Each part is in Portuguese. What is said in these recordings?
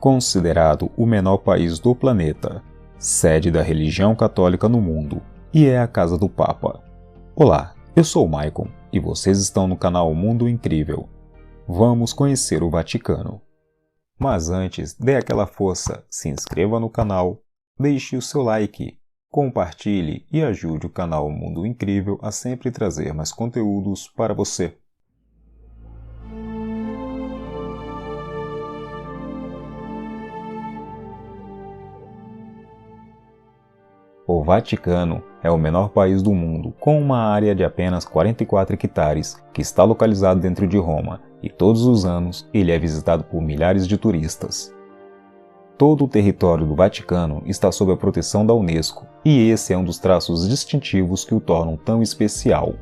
considerado o menor país do planeta, sede da religião católica no mundo e é a casa do Papa. Olá, eu sou o Maicon e vocês estão no canal Mundo Incrível. Vamos conhecer o Vaticano. Mas antes, dê aquela força, se inscreva no canal, deixe o seu like, compartilhe e ajude o canal Mundo Incrível a sempre trazer mais conteúdos para você. O Vaticano é o menor país do mundo, com uma área de apenas 44 hectares, que está localizado dentro de Roma, e todos os anos ele é visitado por milhares de turistas. Todo o território do Vaticano está sob a proteção da Unesco, e esse é um dos traços distintivos que o tornam tão especial.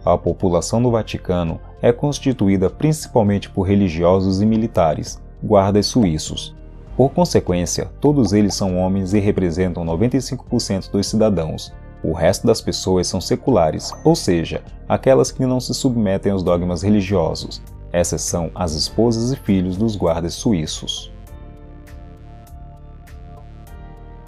A população do Vaticano é constituída principalmente por religiosos e militares, guardas suíços. Por consequência, todos eles são homens e representam 95% dos cidadãos. O resto das pessoas são seculares, ou seja, aquelas que não se submetem aos dogmas religiosos. Essas são as esposas e filhos dos guardas suíços.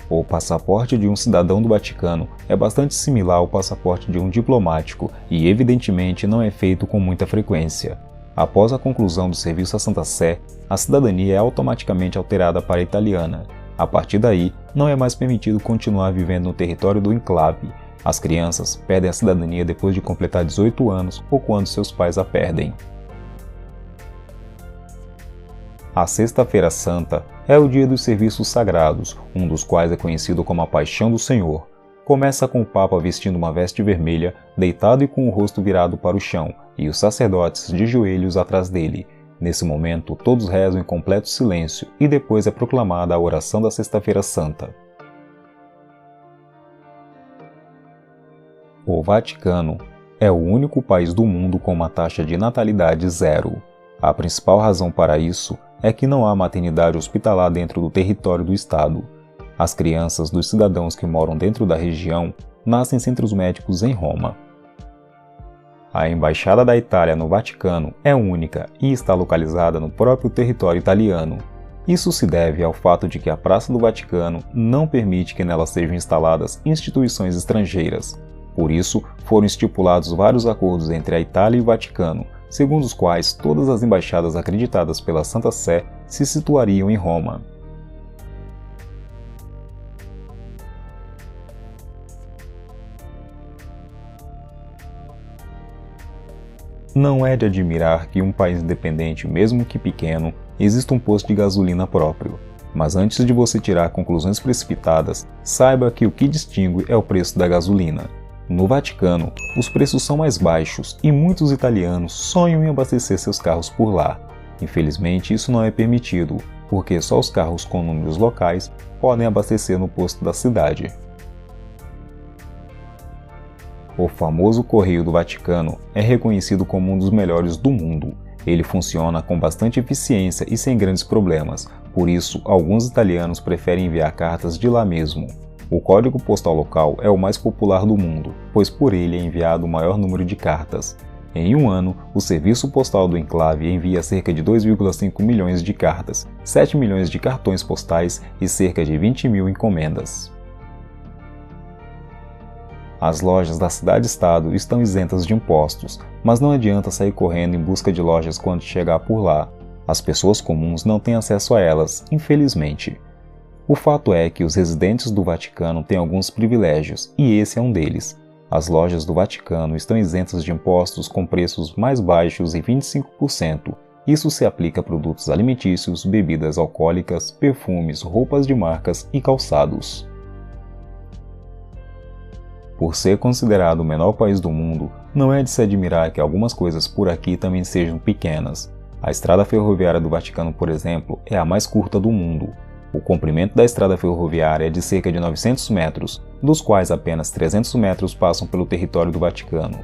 O passaporte de um cidadão do Vaticano é bastante similar ao passaporte de um diplomático e, evidentemente, não é feito com muita frequência. Após a conclusão do serviço à Santa Sé, a cidadania é automaticamente alterada para a italiana. A partir daí, não é mais permitido continuar vivendo no território do enclave. As crianças perdem a cidadania depois de completar 18 anos ou quando seus pais a perdem. A Sexta-feira Santa é o dia dos serviços sagrados, um dos quais é conhecido como a Paixão do Senhor. Começa com o Papa vestindo uma veste vermelha, deitado e com o rosto virado para o chão, e os sacerdotes de joelhos atrás dele. Nesse momento, todos rezam em completo silêncio e depois é proclamada a oração da Sexta-feira Santa. O Vaticano é o único país do mundo com uma taxa de natalidade zero. A principal razão para isso é que não há maternidade hospitalar dentro do território do Estado. As crianças dos cidadãos que moram dentro da região nascem em centros médicos em Roma. A Embaixada da Itália no Vaticano é única e está localizada no próprio território italiano. Isso se deve ao fato de que a Praça do Vaticano não permite que nela sejam instaladas instituições estrangeiras. Por isso, foram estipulados vários acordos entre a Itália e o Vaticano, segundo os quais todas as embaixadas acreditadas pela Santa Sé se situariam em Roma. Não é de admirar que em um país independente, mesmo que pequeno, exista um posto de gasolina próprio. Mas antes de você tirar conclusões precipitadas, saiba que o que distingue é o preço da gasolina. No Vaticano, os preços são mais baixos e muitos italianos sonham em abastecer seus carros por lá. Infelizmente, isso não é permitido, porque só os carros com números locais podem abastecer no posto da cidade. O famoso Correio do Vaticano é reconhecido como um dos melhores do mundo. Ele funciona com bastante eficiência e sem grandes problemas, por isso alguns italianos preferem enviar cartas de lá mesmo. O código postal local é o mais popular do mundo, pois por ele é enviado o maior número de cartas. Em um ano, o serviço postal do enclave envia cerca de 2,5 milhões de cartas, 7 milhões de cartões postais e cerca de 20 mil encomendas. As lojas da cidade-estado estão isentas de impostos, mas não adianta sair correndo em busca de lojas quando chegar por lá. As pessoas comuns não têm acesso a elas, infelizmente. O fato é que os residentes do Vaticano têm alguns privilégios, e esse é um deles. As lojas do Vaticano estão isentas de impostos com preços mais baixos em 25%. Isso se aplica a produtos alimentícios, bebidas alcoólicas, perfumes, roupas de marcas e calçados. Por ser considerado o menor país do mundo, não é de se admirar que algumas coisas por aqui também sejam pequenas. A estrada ferroviária do Vaticano, por exemplo, é a mais curta do mundo. O comprimento da estrada ferroviária é de cerca de 900 metros, dos quais apenas 300 metros passam pelo território do Vaticano.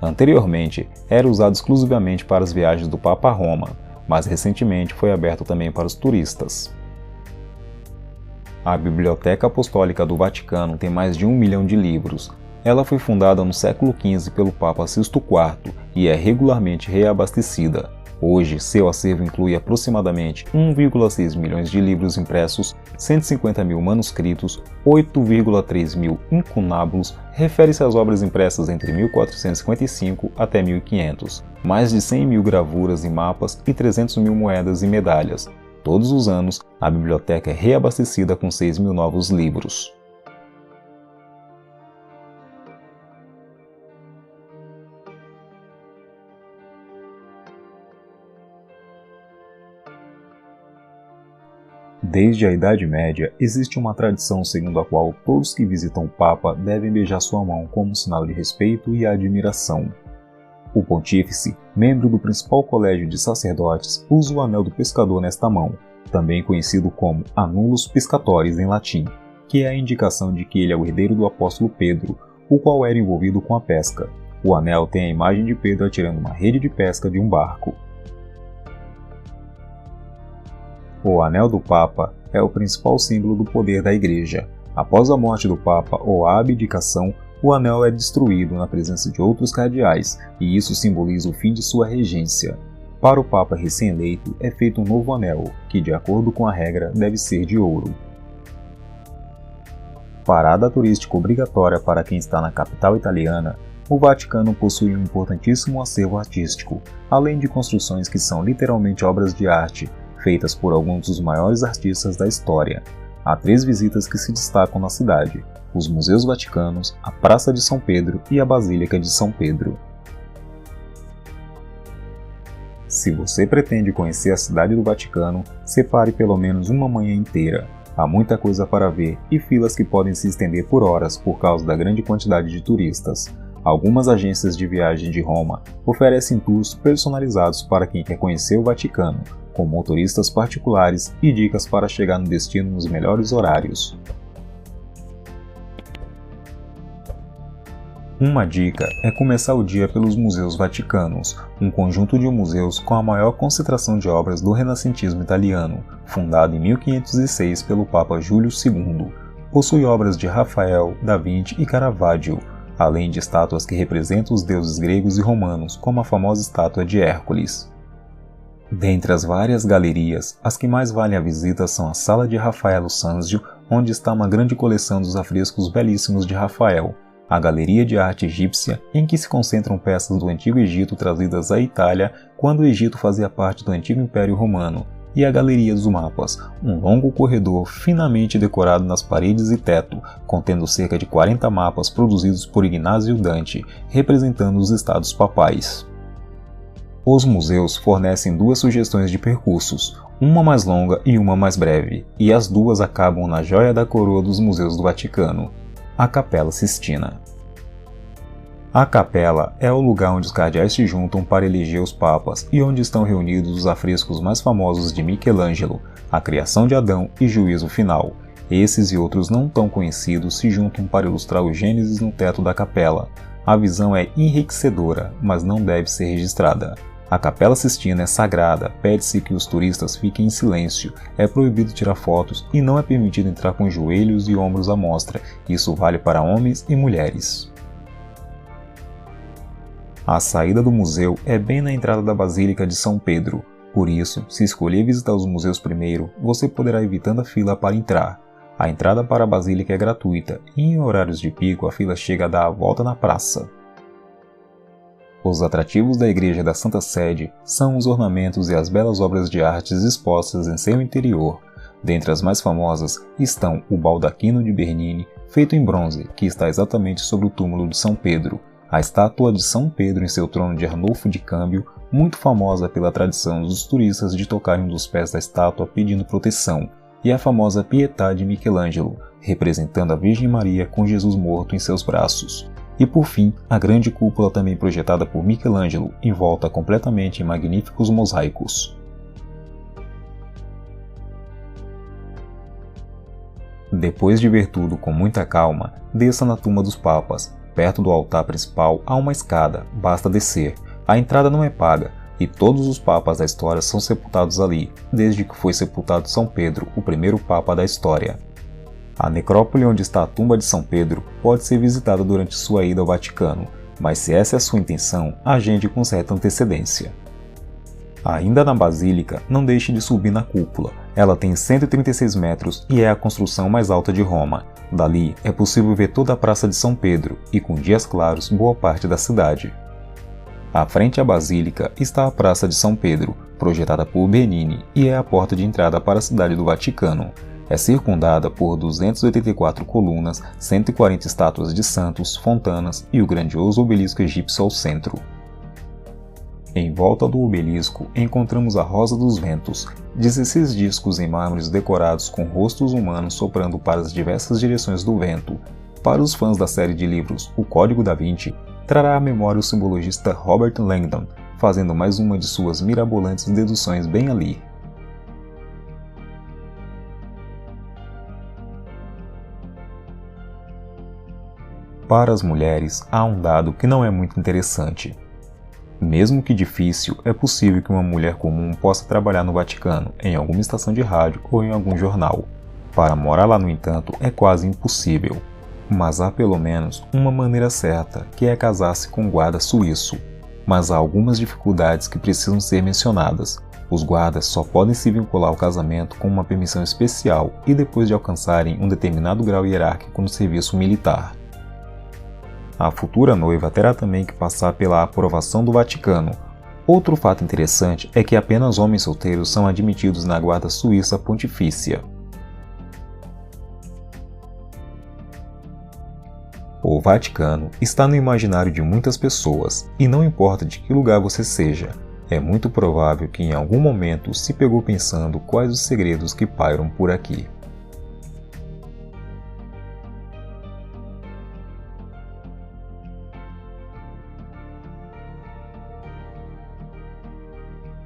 Anteriormente, era usado exclusivamente para as viagens do Papa a Roma, mas recentemente foi aberto também para os turistas. A Biblioteca Apostólica do Vaticano tem mais de 1 milhão de livros. Ela foi fundada no século XV pelo Papa Sisto IV e é regularmente reabastecida. Hoje, seu acervo inclui aproximadamente 1,6 milhões de livros impressos, 150 mil manuscritos, 8,3 mil incunábulos, refere-se às obras impressas entre 1455 até 1500, mais de 100 mil gravuras e mapas e 300 mil moedas e medalhas. Todos os anos, a biblioteca é reabastecida com 6 mil novos livros. Desde a Idade Média, existe uma tradição segundo a qual todos que visitam o Papa devem beijar sua mão como sinal de respeito e admiração. O pontífice, membro do principal colégio de sacerdotes, usa o anel do pescador nesta mão, também conhecido como annulus piscatoris em latim, que é a indicação de que ele é o herdeiro do apóstolo Pedro, o qual era envolvido com a pesca. O anel tem a imagem de Pedro atirando uma rede de pesca de um barco. O anel do Papa é o principal símbolo do poder da Igreja. Após a morte do Papa ou a abdicação, o anel é destruído na presença de outros cardeais, e isso simboliza o fim de sua regência. Para o Papa recém-eleito, é feito um novo anel, que, de acordo com a regra, deve ser de ouro. Parada turística obrigatória para quem está na capital italiana, o Vaticano possui um importantíssimo acervo artístico, além de construções que são literalmente obras de arte, feitas por alguns dos maiores artistas da história. Há 3 visitas que se destacam na cidade: os Museus Vaticanos, a Praça de São Pedro e a Basílica de São Pedro. Se você pretende conhecer a cidade do Vaticano, separe pelo menos uma manhã inteira. Há muita coisa para ver e filas que podem se estender por horas por causa da grande quantidade de turistas. Algumas agências de viagem de Roma oferecem tours personalizados para quem quer conhecer o Vaticano, com motoristas particulares e dicas para chegar no destino nos melhores horários. Uma dica é começar o dia pelos Museus Vaticanos, um conjunto de museus com a maior concentração de obras do renascentismo italiano, fundado em 1506 pelo Papa Júlio II. Possui obras de Rafael, Da Vinci e Caravaggio, além de estátuas que representam os deuses gregos e romanos, como a famosa estátua de Hércules. Dentre as várias galerias, as que mais valem a visita são a Sala de Raffaello Sanzio, onde está uma grande coleção dos afrescos belíssimos de Rafael, a Galeria de Arte Egípcia, em que se concentram peças do Antigo Egito trazidas à Itália quando o Egito fazia parte do Antigo Império Romano, e a Galeria dos Mapas, um longo corredor finamente decorado nas paredes e teto, contendo cerca de 40 mapas produzidos por Ignazio Dante, representando os estados papais. Os museus fornecem 2 sugestões de percursos, uma mais longa e uma mais breve, e as 2 acabam na joia da coroa dos museus do Vaticano, a Capela Sistina. A capela é o lugar onde os cardeais se juntam para eleger os papas e onde estão reunidos os afrescos mais famosos de Michelangelo, A Criação de Adão e Juízo Final. Esses e outros não tão conhecidos se juntam para ilustrar o Gênesis no teto da capela. A visão é enriquecedora, mas não deve ser registrada. A Capela Sistina é sagrada, pede-se que os turistas fiquem em silêncio, é proibido tirar fotos e não é permitido entrar com joelhos e ombros à mostra. Isso vale para homens e mulheres. A saída do museu é bem na entrada da Basílica de São Pedro. Por isso, se escolher visitar os museus primeiro, você poderá evitando a fila para entrar. A entrada para a Basílica é gratuita e em horários de pico a fila chega a dar a volta na praça. Os atrativos da Igreja da Santa Sede são os ornamentos e as belas obras de artes expostas em seu interior. Dentre as mais famosas estão o baldaquino de Bernini, feito em bronze, que está exatamente sobre o túmulo de São Pedro, a estátua de São Pedro em seu trono de Arnulfo de Câmbio, muito famosa pela tradição dos turistas de tocarem um dos pés da estátua pedindo proteção, e a famosa Pietà de Michelangelo, representando a Virgem Maria com Jesus morto em seus braços. E por fim, a grande cúpula também projetada por Michelangelo, envolta completamente em magníficos mosaicos. Depois de ver tudo com muita calma, desça na tumba dos papas. Perto do altar principal há uma escada, basta descer. A entrada não é paga, e todos os papas da história são sepultados ali, desde que foi sepultado São Pedro, o primeiro papa da história. A necrópole onde está a tumba de São Pedro pode ser visitada durante sua ida ao Vaticano, mas se essa é a sua intenção, agende com certa antecedência. Ainda na Basílica, não deixe de subir na cúpula. Ela tem 136 metros e é a construção mais alta de Roma. Dali é possível ver toda a Praça de São Pedro e, com dias claros, boa parte da cidade. À frente à Basílica está a Praça de São Pedro, projetada por Bernini, e é a porta de entrada para a cidade do Vaticano. É circundada por 284 colunas, 140 estátuas de santos, fontanas e o grandioso obelisco egípcio ao centro. Em volta do obelisco encontramos a Rosa dos Ventos, 16 discos em mármores decorados com rostos humanos soprando para as diversas direções do vento. Para os fãs da série de livros O Código da Vinci, trará à memória o simbologista Robert Langdon, fazendo mais uma de suas mirabolantes deduções bem ali. Para as mulheres, há um dado que não é muito interessante. Mesmo que difícil, é possível que uma mulher comum possa trabalhar no Vaticano, em alguma estação de rádio ou em algum jornal. Para morar lá, no entanto, é quase impossível. Mas há pelo menos uma maneira certa, que é casar-se com um guarda suíço. Mas há algumas dificuldades que precisam ser mencionadas. Os guardas só podem se vincular ao casamento com uma permissão especial e depois de alcançarem um determinado grau hierárquico no serviço militar. A futura noiva terá também que passar pela aprovação do Vaticano. Outro fato interessante é que apenas homens solteiros são admitidos na guarda suíça pontifícia. O Vaticano está no imaginário de muitas pessoas, e não importa de que lugar você seja, é muito provável que em algum momento se pegou pensando quais os segredos que pairam por aqui.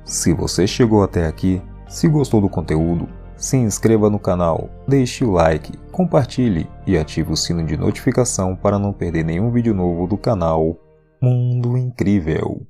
Se você chegou até aqui, se gostou do conteúdo, se inscreva no canal, deixe o like, compartilhe e ative o sino de notificação para não perder nenhum vídeo novo do canal Mundo Incrível.